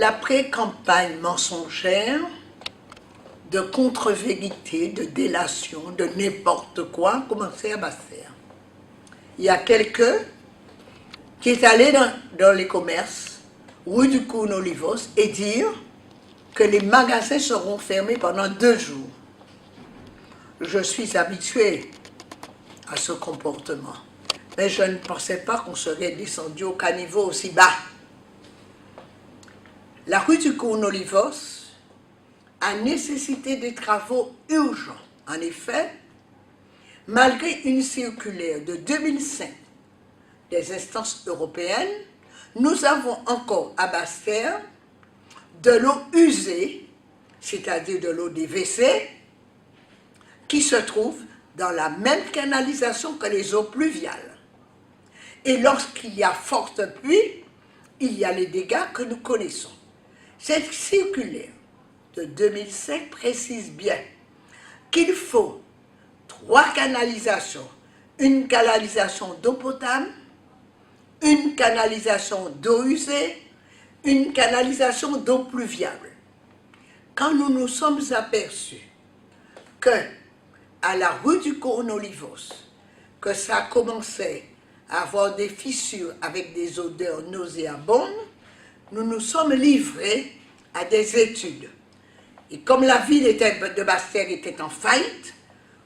la pré-campagne mensongère de contre-vérité, de délation, de n'importe quoi, commençait à Basse-Terre. Il y a quelqu'un qui est allé dans les commerces, rue du Courne-Olivos, et dire que les magasins seront fermés pendant 2 jours. Je suis habitué à ce comportement, mais je ne pensais pas qu'on serait descendu au caniveau aussi bas. La rue du Courne-Olivos a nécessité des travaux urgents. En effet, malgré une circulaire de 2005 des instances européennes, nous avons encore à Basse-Terre de l'eau usée, c'est-à-dire de l'eau des WC, qui se trouve dans la même canalisation que les eaux pluviales. Et lorsqu'il y a forte pluie, il y a les dégâts que nous connaissons. Cette circulaire de 2005 précise bien qu'il faut 3 canalisations, une canalisation d'eau potable, une canalisation d'eau usée, une canalisation d'eau pluviale. Quand nous nous sommes aperçus que à la rue du Courne-Olivos, que ça commençait à avoir des fissures avec des odeurs nauséabondes, nous nous sommes livrés à des études. Et comme la ville de Basse-Terre était en faillite,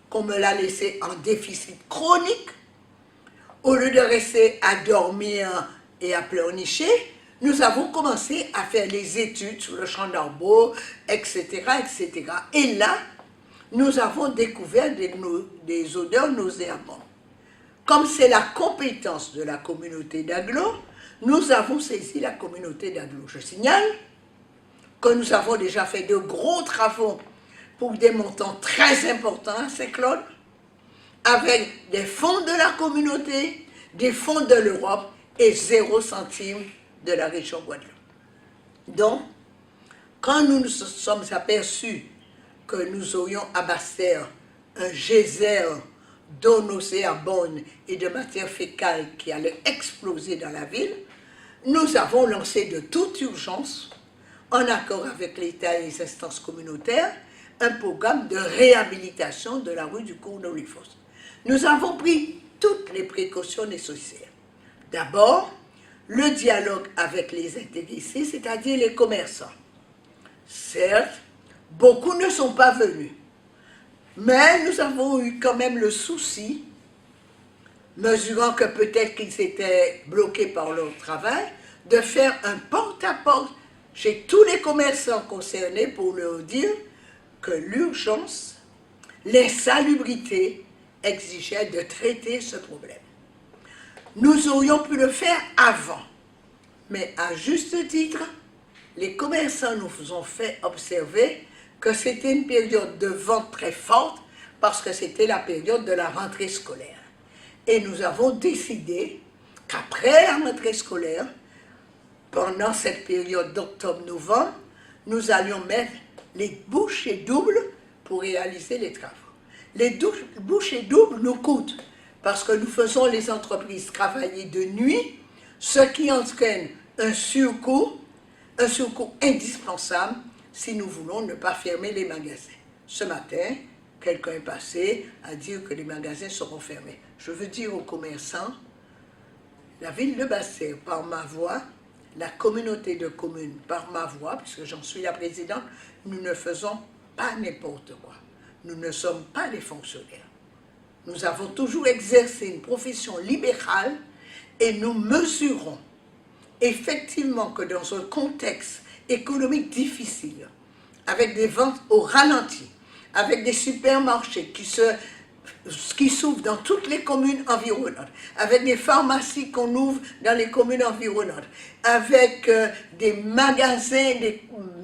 qu'on me l'a laissé en déficit chronique, au lieu de rester à dormir et à pleurnicher, nous avons commencé à faire les études sur le champ d'Arbeau, etc., etc. Et là, nous avons découvert des odeurs nauséabondes. Comme c'est la compétence de la communauté d'Aglo, nous avons saisi la communauté d'Aglo. Je signale que nous avons déjà fait de gros travaux pour des montants très importants à Saint-Claude, avec des fonds de la communauté, des fonds de l'Europe et 0 centime de la région Guadeloupe. Donc, quand nous nous sommes aperçus que nous aurions à Basse-Terre un geyser d'eau nauséabonde et de matière fécale qui allait exploser dans la ville, nous avons lancé de toute urgence, en accord avec l'État et les instances communautaires, un programme de réhabilitation de la rue du Courne-Olivos. Nous avons pris toutes les précautions nécessaires. D'abord, le dialogue avec les intéressés, c'est-à-dire les commerçants. Certes, beaucoup ne sont pas venus, mais nous avons eu quand même le souci, mesurant que peut-être qu'ils étaient bloqués par leur travail, de faire un porte-à-porte chez tous les commerçants concernés pour leur dire que l'urgence, l'insalubrité exigeait de traiter ce problème. Nous aurions pu le faire avant, mais à juste titre, les commerçants nous ont fait observer que c'était une période de vente très forte parce que c'était la période de la rentrée scolaire. Et nous avons décidé qu'après la rentrée scolaire, pendant cette période d'octobre-novembre, nous allions mettre les bouchées doubles pour réaliser les travaux. Les bouchées doubles nous coûtent parce que nous faisons les entreprises travailler de nuit, ce qui entraîne un surcoût indispensable si nous voulons ne pas fermer les magasins. Ce matin, quelqu'un est passé à dire que les magasins seront fermés. Je veux dire aux commerçants, la ville de Basse-Terre, par ma voix, la communauté de communes, par ma voix, puisque j'en suis la présidente, nous ne faisons pas n'importe quoi. Nous ne sommes pas des fonctionnaires. Nous avons toujours exercé une profession libérale et nous mesurons effectivement que dans un contexte économique difficile, avec des ventes au ralenti, avec des supermarchés qui s'ouvrent dans toutes les communes environnantes, avec des pharmacies qu'on ouvre dans les communes environnantes, avec des magasins,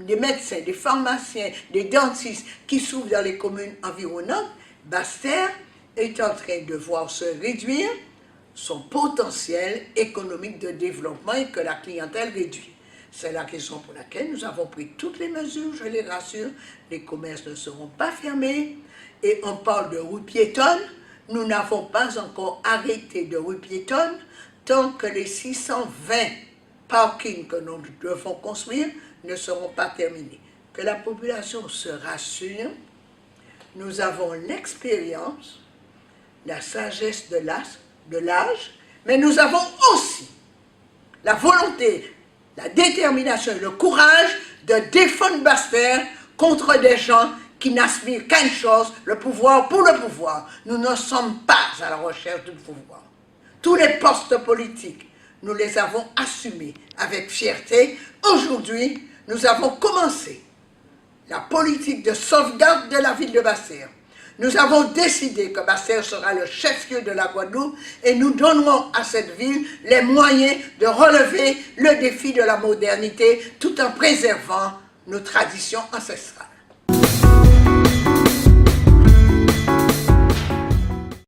des médecins, des pharmaciens, des dentistes qui s'ouvrent dans les communes environnantes, Basse-Terre est en train de voir se réduire son potentiel économique de développement et que la clientèle réduit. C'est la raison pour laquelle nous avons pris toutes les mesures, je les rassure, les commerces ne seront pas fermés et on parle de rue piétonne, nous n'avons pas encore arrêté de rue piétonne tant que les 620 parkings que nous devons construire ne seront pas terminées. Que la population se rassure, nous avons l'expérience, la sagesse de l'âge, mais nous avons aussi la volonté, la détermination et le courage de défendre Basse-Terre contre des gens qui n'aspirent qu'à une chose, le pouvoir pour le pouvoir. Nous ne sommes pas à la recherche du pouvoir. Tous les postes politiques, nous les avons assumés avec fierté. Aujourd'hui, nous avons commencé la politique de sauvegarde de la ville de Basse-Terre. Nous avons décidé que Basse-Terre sera le chef-lieu de la Guadeloupe et nous donnerons à cette ville les moyens de relever le défi de la modernité tout en préservant nos traditions ancestrales.